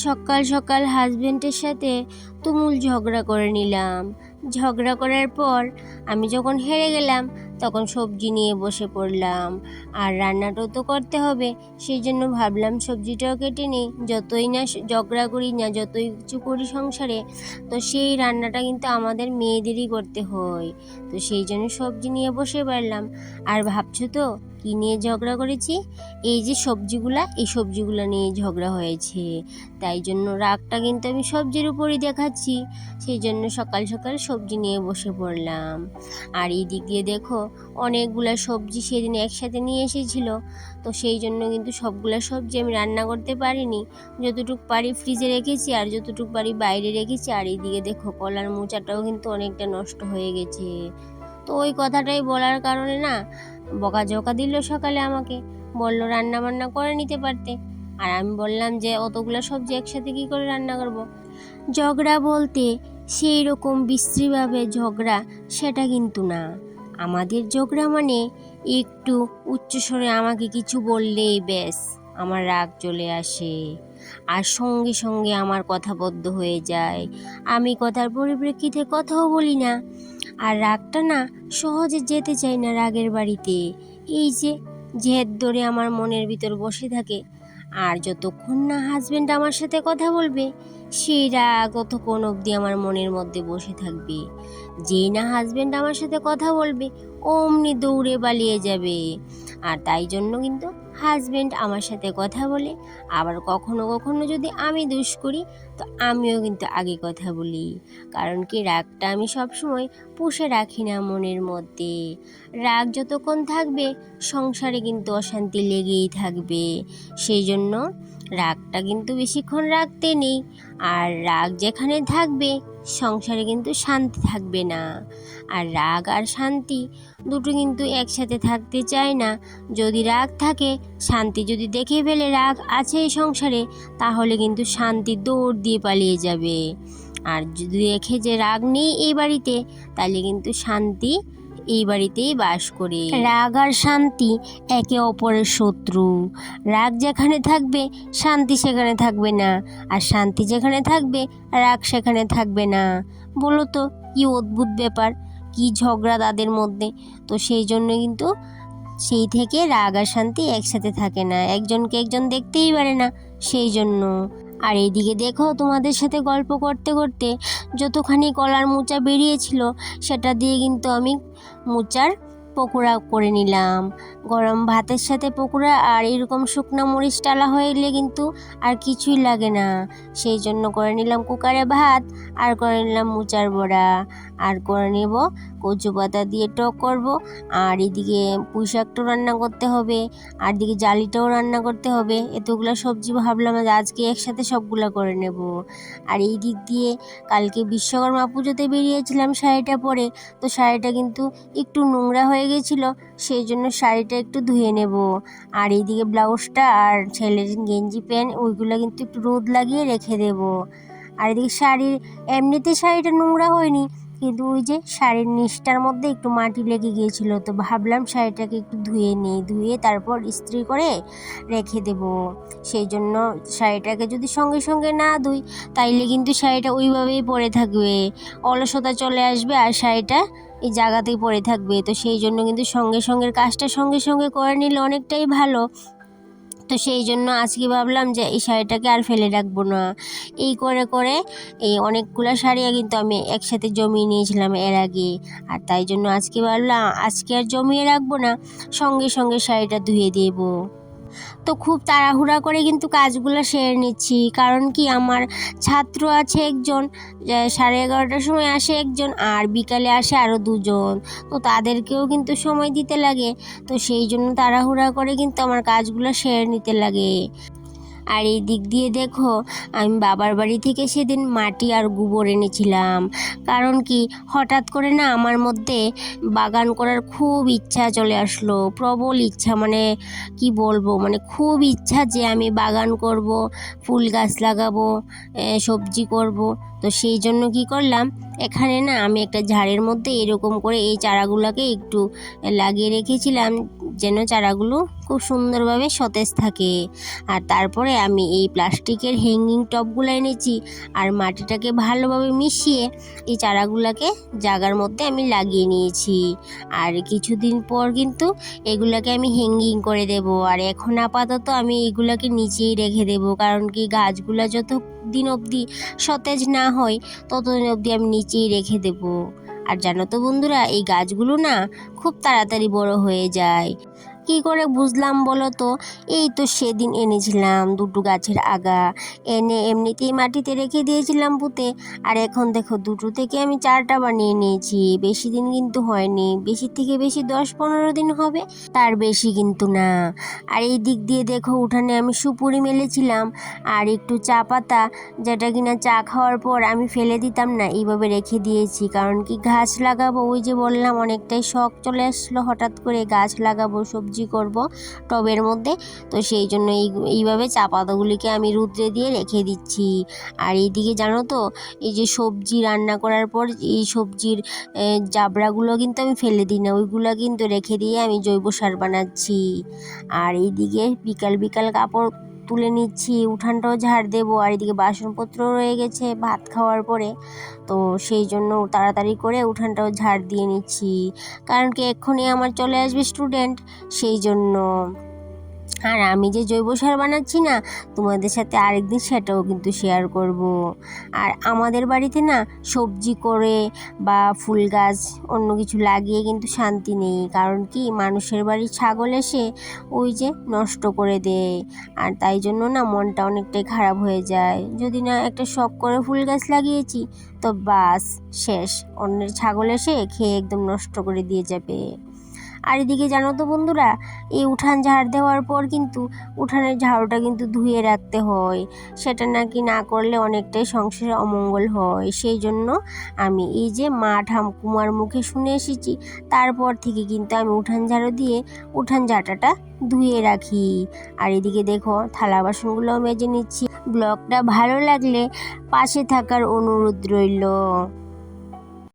সকাল সকাল হাজবেন্ডের সাথে তুমুল ঝগড়া করে নিলাম। ঝগড়া করার পর আমি যখন হেরে গেলাম তখন সবজি নিয়ে বসে পড়লাম। আর রান্নাটাও তো করতে হবে, সেই জন্য ভাবলাম সবজিটাও কেটে নিই। যতই না ঝগড়া করি না, যতই কিছু করি সংসারে, তো সেই রান্নাটা কিন্তু আমাদের মেয়েদেরই করতে হয়। তো সেই জন্য সবজি নিয়ে বসে পড়লাম। আর ভাবছো তো কী নিয়ে ঝগড়া করেছি? এই যে সবজিগুলা, এই সবজিগুলা নিয়ে ঝগড়া হয়েছে। তাই জন্য রাগটা কিন্তু আমি সবজির উপরই দেখাচ্ছি। সেই জন্য সকাল সকাল সবজি নিয়ে বসে পড়লাম। আর এই দিক দিয়ে দেখো, অনেকগুলা সবজি সেদিন একসাথে নিয়ে এসেছিল। তো সেই জন্য কিন্তু সবগুলা সবজি আমি রান্না করতে পারিনি। যতটুকু পারি ফ্রিজে রেখেছি, আর যতটুকু পারি বাইরে রেখেছি। আর এইদিকে দেখো, কলার মোচাটাও কিন্তু অনেকটা নষ্ট হয়ে গেছে। তো ওই কথাটাই বলার কারণে না বকাঝকা দিল সকালে আমাকে, বলল রান্না বান্না করে নিতে পারতে। আর আমি বললাম যে অতগুলো সবজি একসাথে কি করে রান্না করব। ঝগড়া বলতে সেই রকম বিশ্রীভাবে ঝগড়া সেটা কিন্তু না। আমাদের ঝগড়া মানে একটু উচ্চস্বরে আমাকে কিছু বললেই ব্যাস আমার রাগ চলে আসে, আর সঙ্গে সঙ্গে আমার কথা বদ্ধ হয়ে যায়। আমি কথার পরিপ্রেক্ষিতে কথাও বলি না। আর রাগটা না সহজে যেতে চায় না রাগের বাড়িতে। এই যে জেদ ধরে আমার মনের ভিতর বসে থাকে। আর যতক্ষণ না হাজবেন্ড আমার সাথে কথা বলবে, সেই রাগ ততক্ষণ অবধি আমার মনের মধ্যে বসে থাকবে। যেই না হাজবেন্ড আমার সাথে কথা বলবে, অমনি দৌড়ে পালিয়ে যাবে। আর তাই জন্য কিন্তু হাজবেন্ড আমার সাথে কথা বলে। আবার কখনো কখনো যদি আমি দোষ করি, তো আমিও কিন্তু আগে কথা বলি। কারণ কি, রাগটা আমি সবসময় পুষে রাখি না মনের মধ্যে। রাগ যতক্ষণ থাকবে সংসারে কিন্তু অশান্তি লেগেই থাকবে। সেই জন্য রাগটা কিন্তু বেশিক্ষণ রাখতে নেই। আর রাগ যেখানে থাকবে সংসারে কিন্তু শান্তি থাকবে না। আর রাগ আর শান্তি দুটো কিন্তু একসাথে থাকতে চায় না। যদি রাগ থাকে, শান্তি যদি দেখে ফেলে রাগ আছে এই সংসারে, তাহলে কিন্তু শান্তি দৌড় দিয়ে পালিয়ে যাবে। আর যদি দেখে যে রাগ নেই এই বাড়িতে, তাহলে কিন্তু শান্তি এই বাড়িতেই বাস করে। রাগ আর শান্তি একে অপরের শত্রু। রাগ যেখানে থাকবে শান্তি সেখানে থাকবে না, আর শান্তি যেখানে থাকবে রাগ সেখানে থাকবে না। বলো তো কি অদ্ভুত ব্যাপার, কি ঝগড়া তাদের মধ্যে। তো সেই জন্য কিন্তু সেই থেকে রাগ আর শান্তি একসাথে থাকে না, একজনকে একজন দেখতেই পারে না, সেই জন্য। আর এইদিকে দেখো, তোমাদের সাথে গল্প করতে করতে যতখানি কলার মোচা বেরিয়েছিল, সেটা দিয়ে কিন্তু আমি মোচার পকোড়া করে নিলাম। গরম ভাতের সাথে পকোড়া আর এরকম শুকনো মরিচ টালা হয়ে গেলে কিন্তু আর কিছুই লাগে না। সেই জন্য করে নিলাম কুকারে ভাত, আর করে নিলাম মোচার বড়া, আর করে নেব কচু পাতা দিয়ে টক করব। আর এদিকে পুঁই শাকটাও রান্না করতে হবে, আর দিকে জালিটাও রান্না করতে হবে। এতগুলো সবজি ভাবলাম আজকে একসাথে সবগুলো করে নেব। আর এই দিক দিয়ে কালকে বিশ্বকর্মা পুজোতে বেরিয়েছিলাম শাড়িটা পরে, তো শাড়িটা কিন্তু একটু নোংরা হয়ে গেছিলো, সেই জন্য শাড়িটা একটু ধুয়ে নেব। আর এইদিকে ব্লাউজটা আর ছেলের গেঞ্জি প্যান্ট ওইগুলো কিন্তু একটু রোদ লাগিয়ে রেখে দেব। আর এদিকে শাড়ির, এমনিতে শাড়িটা নোংরা হয়নি, কিন্তু ওই যে শাড়ির নিচটার মধ্যে একটু মাটি লেগে গিয়েছিল, তো ভাবলাম শাড়িটাকে একটু ধুয়ে নিই, ধুয়ে তারপর ইস্ত্রি করে রেখে দেব। সেই জন্য শাড়িটাকে যদি সঙ্গে সঙ্গে না ধুই, তাইলে কিন্তু শাড়িটা ওইভাবেই পরে থাকবে, অলসতা চলে আসবে, আর শাড়িটা এই জায়গাতেই পড়ে থাকবে। তো সেই জন্য কিন্তু সঙ্গে সঙ্গে কাজটা সঙ্গে সঙ্গে করে নিলে অনেকটাই ভালো। তো সেই জন্য আজকে ভাবলাম যে এই শাড়িটাকে আর ফেলে রাখবো না। এই করে করে এই অনেকগুলো শাড়ি কিন্তু আমি একসাথে জমিয়ে নিয়েছিলাম এর আগে। আর তাই জন্য আজকে ভাবলাম আজকে আর জমিয়ে রাখবো না, সঙ্গে সঙ্গে শাড়িটা ধুয়ে দেবো। তো খুব তাড়াহুড়া করে কিন্তু কাজগুলো সেরে নিচ্ছি, কারণ কি আমার ছাত্র আছে একজন, 11:30টার সময় আসে একজন, আর বিকালে আসে আরও দুজন। তো তাদেরকেও কিন্তু সময় দিতে লাগে। তো সেই জন্য তাড়াহুড়া করে কিন্তু আমার কাজগুলো সেরে নিতে লাগে। আর এই দিক দিয়ে দেখো, আমি বাবার বাড়ি থেকে সেদিন মাটি আর গোবর এনেছিলাম। কারণ কি, হঠাৎ করে না আমার মধ্যে বাগান করার খুব ইচ্ছা চলে আসলো, প্রবল ইচ্ছা, মানে কি বলবো, মানে খুব ইচ্ছা যে আমি বাগান করব, ফুল গাছ লাগাবো, সবজি করব। তো সেই জন্য কি করলাম, এখানে না আমি একটা ঝাড়ের মধ্যে এরকম করে এই চারাগুলোকে একটু লাগিয়ে রেখেছিলাম, যেন চারাগুলো খুব সুন্দরভাবে সতেজ থাকে। আর তারপরে আমি এই প্লাস্টিকের হ্যাঙ্গিং টবগুলো এনেছি আর মাটিটাকে ভালোভাবে মিশিয়ে এই চারাগুলোকে জায়গার মধ্যে আমি লাগিয়ে নিয়েছি। আর কিছুদিন পর কিন্তু এগুলাকে আমি হ্যাঙ্গিং করে দেব। আর এখন আপাতত আমি এগুলাকে নিচেই রেখে দেব, কারণ কি গাছগুলা যত দিন অবধি সতেজ না হয় ততদিন অবধি আমি নিচেই রেখে দেব। আর জানো তো বন্ধুরা, এই গাছগুলো না খুব তাড়াতাড়ি বড় হয়ে যায়। কি করে বুঝলাম বলো তো? এই তো সেদিন এনেছিলাম দুটো গাছের আগা, এনে এমনিতেই মাটিতে রেখে দিয়েছিলাম পুঁতে। আর এখন দেখো দুটো থেকে আমি 4টা বানিয়ে নিয়েছি। বেশি দিন কিন্তু হয়নি, বেশি থেকে বেশি 10-15 দিন হবে, তার বেশি কিন্তু না। আর এই দিক দিয়ে দেখো উঠানে আমি সুপুরি মেলেছিলাম আর একটু চা পাতা, যেটা কিনা চা খাওয়ার পর আমি ফেলে দিতাম না, এইভাবে রেখে দিয়েছি। কারণ কি গাছ লাগাবো, ওই যে বললাম অনেকটাই শখ চলে আসলো হঠাৎ করে, গাছ লাগাবো, সবজি করব টবের মধ্যে। তো সেই জন্য এইভাবে চা পাতাগুলিকে আমি রুদ্রে দিয়ে রেখে দিচ্ছি। আর এইদিকে জানো তো, এই যে সবজি রান্না করার পর এই সবজির জাবড়াগুলো কিন্তু আমি ফেলে দিই না, ওইগুলো কিন্তু রেখে দিয়ে আমি জৈব সার বানাচ্ছি। আর এইদিকে বিকাল বিকাল কাপড় তুলে নিচ্ছি, উঠানটাও ঝাড় দেবো। আর এদিকে বাসনপত্র রয়ে গেছে ভাত খাওয়ার পরে, তো সেই জন্য তাড়াতাড়ি করে উঠানটাও ঝাড় দিয়ে নিচ্ছি, কারণ কি এক্ষুনি আমার চলে আসবে স্টুডেন্ট, সেই জন্য। আর আমি যে জৈব সার বানাচ্ছি না, তোমাদের সাথে আরেকদিন সেটাও কিন্তু শেয়ার করব। আর আমাদের বাড়িতে না সবজি করে বা ফুল গাছ অন্য কিছু লাগিয়ে কিন্তু শান্তি নেই, কারণ কি মানুষের বাড়ির ছাগল এসে ওই যে নষ্ট করে দেয়। আর তাই জন্য না মনটা অনেকটাই খারাপ হয়ে যায়। যদি না একটা শখ করে ফুল গাছ লাগিয়েছি, তো বাস শেষ, অন্যের ছাগল এসে খেয়ে একদম নষ্ট করে দিয়ে যাবে। আর এদিকে জানো তো বন্ধুরা, এই উঠান ঝাড় দেওয়ার পর কিন্তু উঠানের ঝাড়ুটা কিন্তু ধুয়ে রাখতে হয়, সেটা নাকি না করলে অনেকটাই সংসারে অমঙ্গল হয়। সেই জন্য আমি এই যে মা ঠাকুমার মুখে শুনে এসেছি, তারপর থেকে কিন্তু আমি উঠান ঝাড়ু দিয়ে উঠান ঝাঁটাটা ধুয়ে রাখি। আর এদিকে দেখো থালা বাসনগুলোও মেজে নিচ্ছি। ব্লগটা ভালো লাগলে পাশে থাকার অনুরোধ রইল।